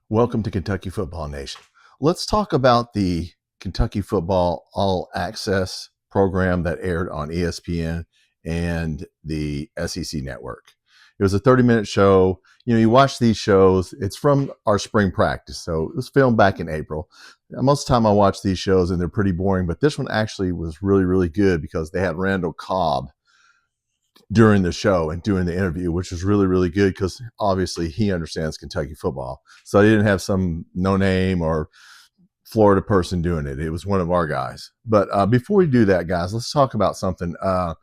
Welcome to Kentucky Football Nation. Let's talk about the Kentucky Football All Access program that aired on ESPN and the SEC network. It was a 30-minute show. You watch these shows, it's from our spring practice. So it was filmed back in April. Most of the time I watch these shows and they're pretty boring, but this one actually was really, really good because they had Randall Cobb during the show and doing the interview, which was really, really good because obviously he understands Kentucky football. So he didn't have some no-name or Florida person doing it. It was one of our guys. But before we do that, guys, let's talk about something. I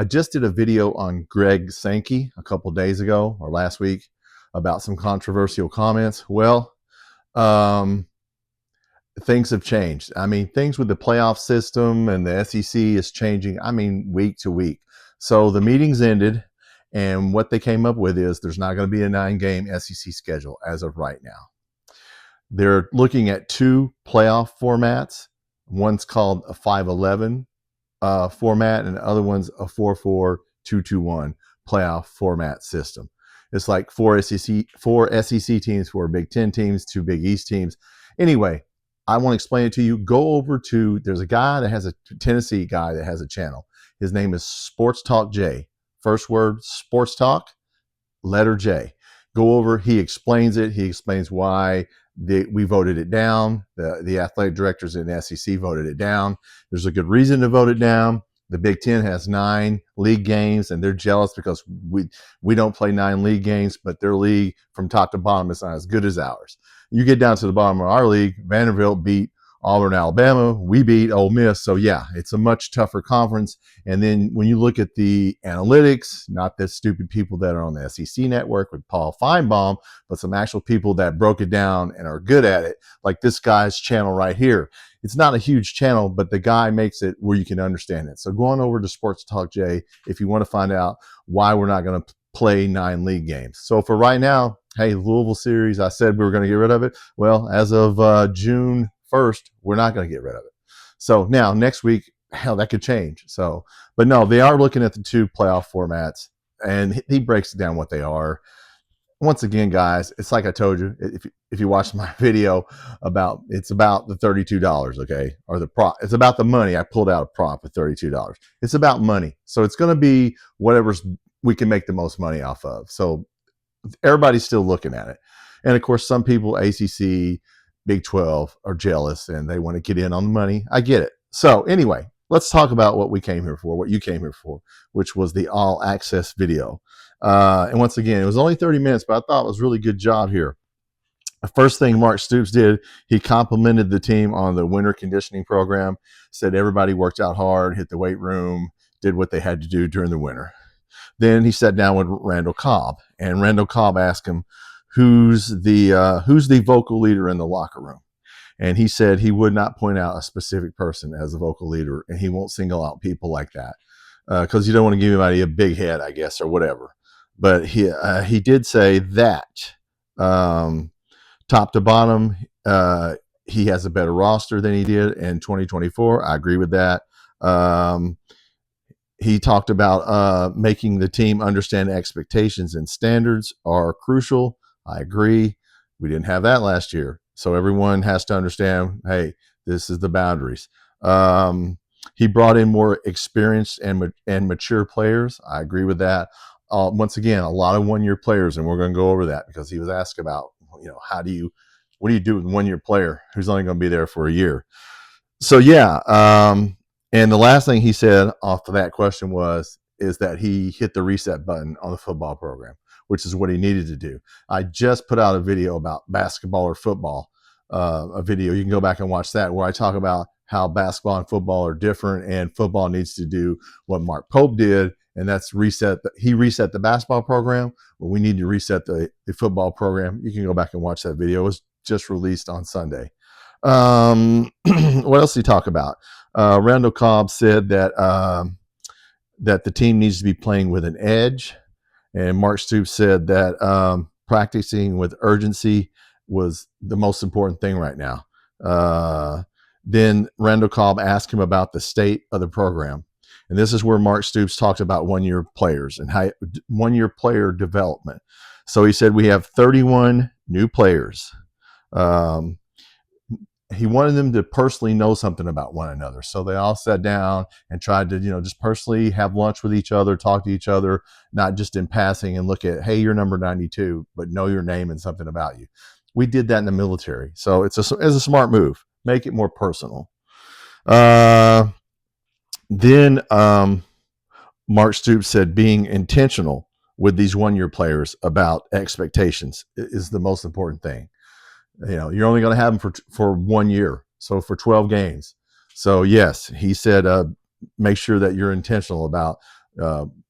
just did a video on Greg Sankey a couple days ago or last week about some controversial comments. Well, things have changed. I mean, things with the playoff system and the SEC is changing, week to week. So the meetings ended, and what they came up with is there's not going to be a 9-game SEC schedule as of right now. They're looking at 2 playoff formats. One's called a 5-11 format, and the other one's a 4-4-2-2-1 playoff format system. It's like 4 SEC teams, 4 Big Ten teams, 2 Big East teams. Anyway, I want to explain it to you. Go over to, there's a guy that has a Tennessee guy that has a channel. His name is Sports Talk J. First word, Sports Talk, letter J. Go over, he explains it. He explains why we voted it down. The athletic directors in the SEC voted it down. There's a good reason to vote it down. The Big Ten has 9 league games, and they're jealous because we don't play 9 league games, but their league from top to bottom is not as good as ours. You get down to the bottom of our league, Vanderbilt beat Auburn, Alabama. We beat Ole Miss. So, yeah, it's a much tougher conference. And then when you look at the analytics, not the stupid people that are on the SEC network with Paul Finebaum, but some actual people that broke it down and are good at it, like this guy's channel right here. It's not a huge channel, but the guy makes it where you can understand it. So go on over to Sports Talk J if you want to find out why we're not going to play 9 league games. So for right now, hey, Louisville series, I said we were going to get rid of it. Well, as of June 1st, we're not going to get rid of it. So now next week, hell, that could change. So, but no, they are looking at the 2 playoff formats, and he breaks down what they are. Once again, guys, it's like I told you, if you watch my video it's about the $32, okay? Or the prop. It's about the money. I pulled out a prop of $32. It's about money. So it's going to be whatever's we can make the most money off of. So everybody's still looking at it. And of course, some people, ACC, Big 12, are jealous and they want to get in on the money. I get it. So anyway, let's talk about what we came here for, what you came here for, which was the all access video. And once again, it was only 30 minutes, but I thought it was a really good job here. The first thing Mark Stoops did, he complimented the team on the winter conditioning program, said everybody worked out hard, hit the weight room, did what they had to do during the winter. Then he sat down with Randall Cobb, and Randall Cobb asked him, who's the vocal leader in the locker room? And he said he would not point out a specific person as a vocal leader, and he won't single out people like that because you don't want to give anybody a big head, I guess, or whatever. But he did say that top to bottom, he has a better roster than he did in 2024. I agree with that. He talked about making the team understand expectations and standards are crucial. I agree. We didn't have that last year. So everyone has to understand, hey, this is the boundaries. He brought in more experienced and mature players. I agree with that. Once again, a lot of one-year players, and we're going to go over that because he was asked about, what do you do with a one-year player who's only going to be there for a year? So, yeah. And the last thing he said off of that question is that he hit the reset button on the football program, which is what he needed to do. I just put out a video about basketball or football, a video. You can go back and watch that where I talk about how basketball and football are different and football needs to do what Mark Pope did, and that's he reset the basketball program. Well, we need to reset the football program. You can go back and watch that video. It was just released on Sunday. What else did he talk about? Randall Cobb said that the team needs to be playing with an edge. And Mark Stoops said that practicing with urgency was the most important thing right now. Then Randall Cobb asked him about the state of the program. And this is where Mark Stoops talked about one-year players and how one-year player development. So he said we have 31 new players. Um, he wanted them to personally know something about one another. So they all sat down and tried to, just personally have lunch with each other, talk to each other, not just in passing and look at, hey, you're number 92, but know your name and something about you. We did that in the military. So it's a smart move. Make it more personal. Then Mark Stoops said being intentional with these one-year players about expectations is the most important thing. You're only going to have them for 1 year, so for 12 games. So yes, he said, make sure that you're intentional about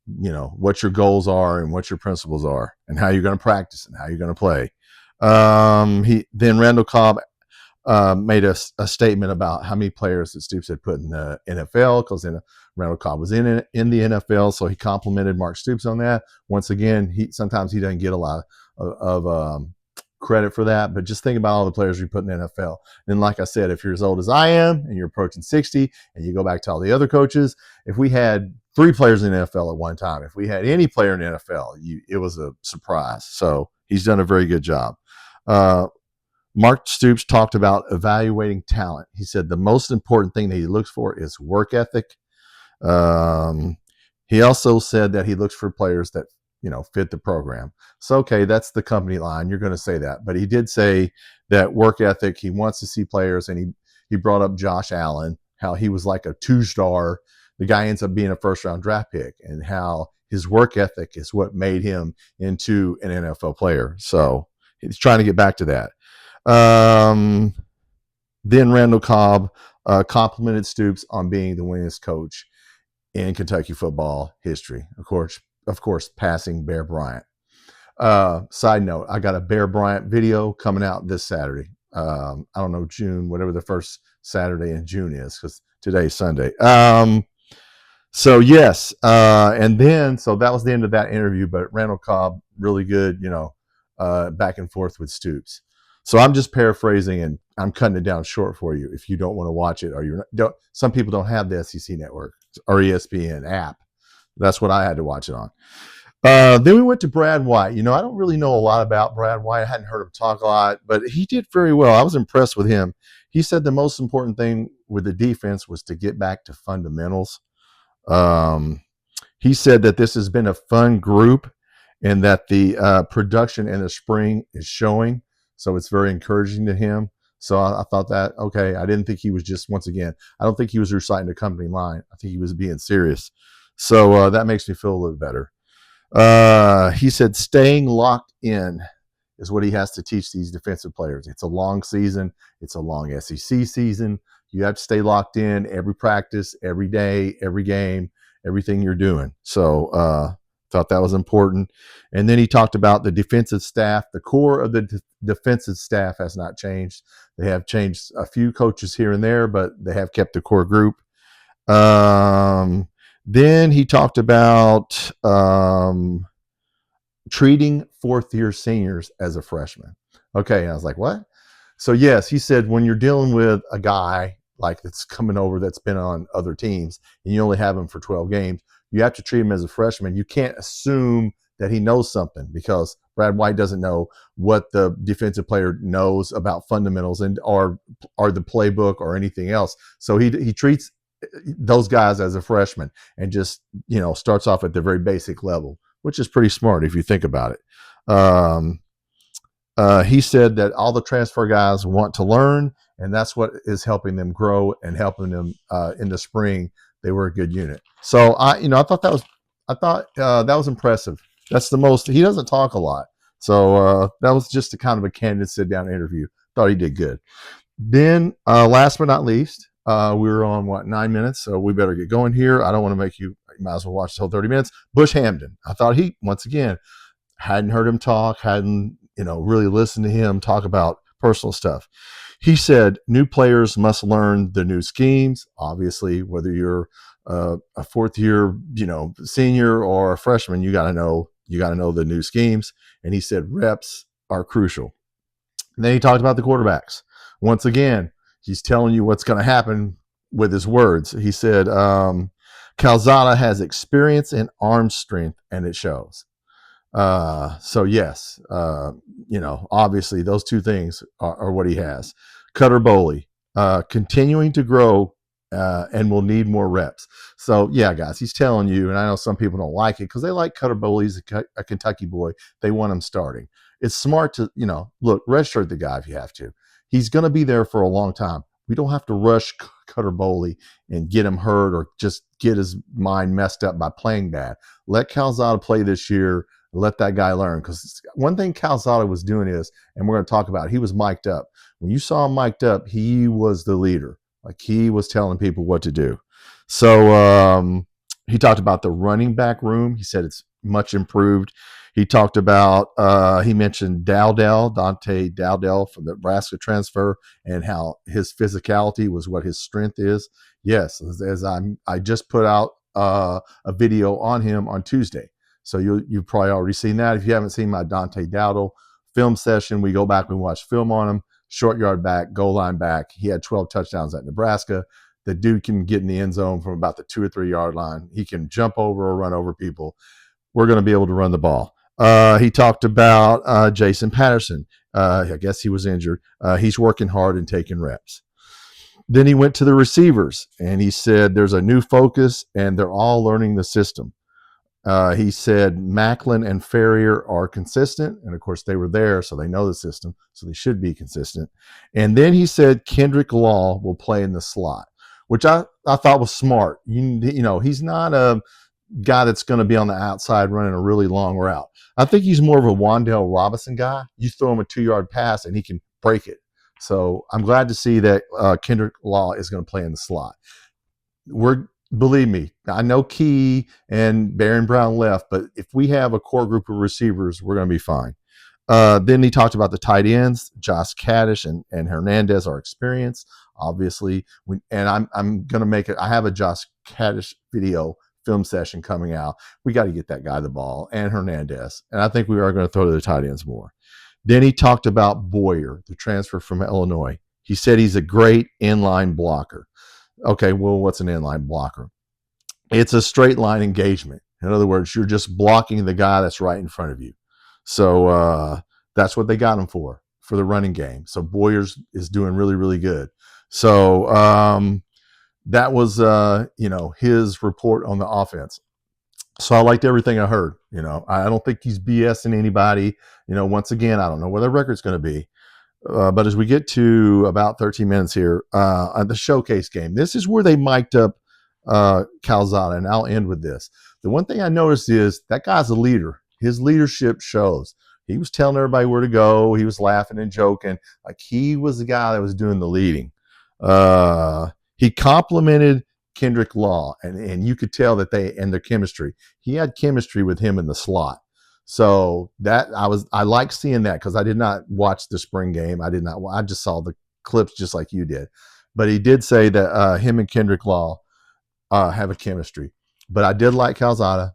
what your goals are and what your principles are and how you're going to practice and how you're going to play. Then Randall Cobb made a statement about how many players that Stoops had put in the NFL, because Randall Cobb was in the NFL, so he complimented Mark Stoops on that. Once again, sometimes he doesn't get a lot of credit for that, but just think about all the players you put in the NFL. And like I said, if you're as old as I am and you're approaching 60 and you go back to all the other coaches, if we had 3 players in the NFL at one time, if we had any player in the NFL, it was a surprise. So he's done a very good job. Mark Stoops talked about evaluating talent. He said the most important thing that he looks for is work ethic. He also said that he looks for players that fit the program. So, okay, that's the company line. You're going to say that. But he did say that work ethic, he wants to see players, and he brought up Josh Allen, how he was like a 2-star. The guy ends up being a first-round draft pick, and how his work ethic is what made him into an NFL player. So he's trying to get back to that. Then Randall Cobb complimented Stoops on being the winningest coach in Kentucky football history. Of course, passing Bear Bryant. Side note, I got a Bear Bryant video coming out this Saturday. I don't know, June, whatever the first Saturday in June is, because today's Sunday. So yes, and then so that was the end of that interview. But Randall Cobb, really good, back and forth with Stoops. So I'm just paraphrasing, and I'm cutting it down short for you if you don't want to watch it, or some people don't have the SEC network or ESPN app. That's what I had to watch it on. Then we went to Brad White. I don't really know a lot about Brad White. I hadn't heard him talk a lot, but he did very well. I was impressed with him. He said the most important thing with the defense was to get back to fundamentals. He said that this has been a fun group and that the production in the spring is showing. So it's very encouraging to him. So I thought that, okay, I didn't think he was just, once again, I don't think he was reciting the company line. I think he was being serious. So that makes me feel a little better. He said staying locked in is what he has to teach these defensive players. It's a long season. It's a long SEC season. You have to stay locked in every practice, every day, every game, everything you're doing. So thought that was important. And then he talked about the defensive staff. The core of the defensive staff has not changed. They have changed a few coaches here and there, but they have kept the core group. Then he talked about treating fourth-year seniors as a freshman. Okay, and I was like, what? So yes, he said when you're dealing with a guy like that's coming over that's been on other teams and you only have him for 12 games, you have to treat him as a freshman. You can't assume that he knows something, because Brad White doesn't know what the defensive player knows about fundamentals and or the playbook or anything else. So he treats those guys as a freshman and just starts off at the very basic level, which is pretty smart if you think about it. He said that all the transfer guys want to learn, and that's what is helping them grow and helping them in the spring. They were a good unit. So I thought that was impressive. That's the most. He doesn't talk a lot, so that was just a kind of a candid sit-down interview. Thought he did good. Then last but not least, we were on 9 minutes, so we better get going here. I don't want to make you might as well watch the whole 30 minutes. Bush Hamden. I thought he, once again, hadn't heard him talk, hadn't really listened to him talk about personal stuff. He said new players must learn the new schemes. Obviously, whether you're a fourth year, senior or a freshman, you got to know the new schemes. And he said reps are crucial. And then he talked about the quarterbacks. Once again, he's telling you what's going to happen with his words. He said Calzada has experience and arm strength, and it shows. So yes, obviously those two things are what he has. Cutter Boley, continuing to grow, and will need more reps. So yeah, guys, he's telling you, and I know some people don't like it because they like Cutter Boley. He's a Kentucky boy. They want him starting. It's smart to, look, redshirt the guy if you have to. He's going to be there for a long time. We don't have to rush Cutter Boley and get him hurt or just get his mind messed up by playing bad. Let Calzada play this year. Let that guy learn, because one thing Calzada was doing is, and we're going to talk about it, he was mic'd up. When you saw him mic'd up, he was the leader. Like, he was telling people what to do. So he talked about the running back room. He said it's much improved. He talked about, he mentioned Dante Dowdell from the Nebraska transfer, and how his physicality was what his strength is. Yes, as I just put out a video on him on Tuesday. So you've probably already seen that. If you haven't seen my Dante Dowdell film session, we go back and watch film on him. Short yard back, goal line back. He had 12 touchdowns at Nebraska. The dude can get in the end zone from about the 2 or 3 yard line. He can jump over or run over people. We're going to be able to run the ball. He talked about Jason Patterson. I guess he was injured. He's working hard and taking reps. Then he went to the receivers, and he said there's a new focus, and they're all learning the system. He said Macklin and Ferrier are consistent, and of course they were there, so they know the system, so they should be consistent. And then he said Kendrick Law will play in the slot, which I thought was smart. He's not a guy that's going to be on the outside running a really long route. I think he's more of a Wan'Dale Robinson guy. You throw him a 2-yard pass and he can break it. So I'm glad to see that Kendrick Law is going to play in the slot. Believe me, I know Key and Barron Brown left, but if we have a core group of receivers, we're going to be fine. Then he talked about the tight ends. Josh Kaddish and Hernandez are experienced, obviously. And I'm going to make it. I have a Josh Kaddish video film session coming out. We got to get that guy the ball, and Hernandez. And I think we are going to throw to the tight ends more. Then he talked about Boyer, the transfer from Illinois. He said he's a great inline blocker. Okay, well, what's an inline blocker? It's a straight line engagement. In other words, you're just blocking the guy that's right in front of you. So that's what they got him for the running game. So Boyers is doing really, really good. So that was, his report on the offense. So I liked everything I heard. I don't think he's BSing anybody. Once again, I don't know where the record's going to be. But as we get to about 13 minutes here, on the showcase game, this is where they mic'd up Calzada, and I'll end with this. The one thing I noticed is that guy's a leader. His leadership shows. He was telling everybody where to go. He was laughing and joking. Like, he was the guy that was doing the leading. He complimented Kendrick Law, and you could tell that and their chemistry. He had chemistry with him in the slot. So that I like seeing that, because I did not watch the spring game. I just saw the clips just like you did. But he did say that him and Kendrick Law have a chemistry. But I did like Calzada.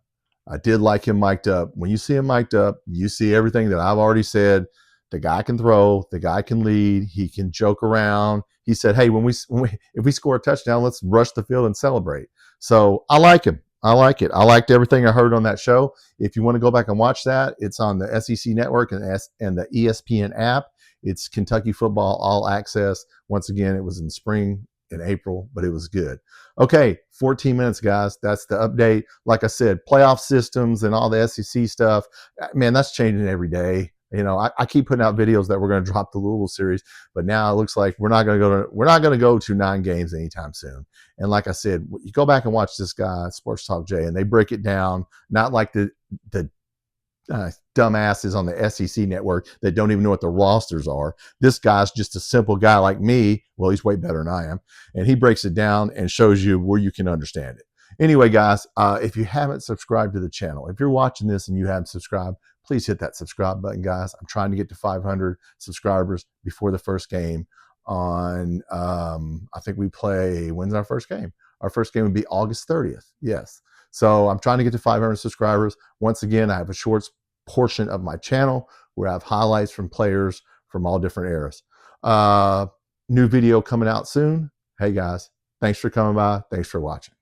I did like him mic'd up. When you see him mic'd up, you see everything that I've already said. The guy can throw. The guy can lead. He can joke around. He said, hey, if we score a touchdown, let's rush the field and celebrate. So I like him. I like it. I liked everything I heard on that show. If you want to go back and watch that, it's on the SEC Network and the ESPN app. It's Kentucky Football All Access. Once again, it was in spring, in April, but it was good. Okay, 14 minutes, guys. That's the update. Like I said, playoff systems and all the SEC stuff, man, that's changing every day. I keep putting out videos that we're going to drop the Louisville series, but now it looks like we're not going to go to 9 games anytime soon. And like I said, you go back and watch this guy, Sports Talk Jay, and they break it down, not like the dumbasses on the SEC network that don't even know what the rosters are. This guy's just a simple guy like me. Well, he's way better than I am. And he breaks it down and shows you where you can understand it. Anyway, guys, if you haven't subscribed to the channel, if you're watching this and you haven't subscribed, please hit that subscribe button, guys. I'm trying to get to 500 subscribers before the first game on, I think we play, when's our first game? Our first game would be August 30th. Yes. So I'm trying to get to 500 subscribers. Once again, I have a short portion of my channel where I have highlights from players from all different eras. New video coming out soon. Hey, guys, thanks for coming by. Thanks for watching.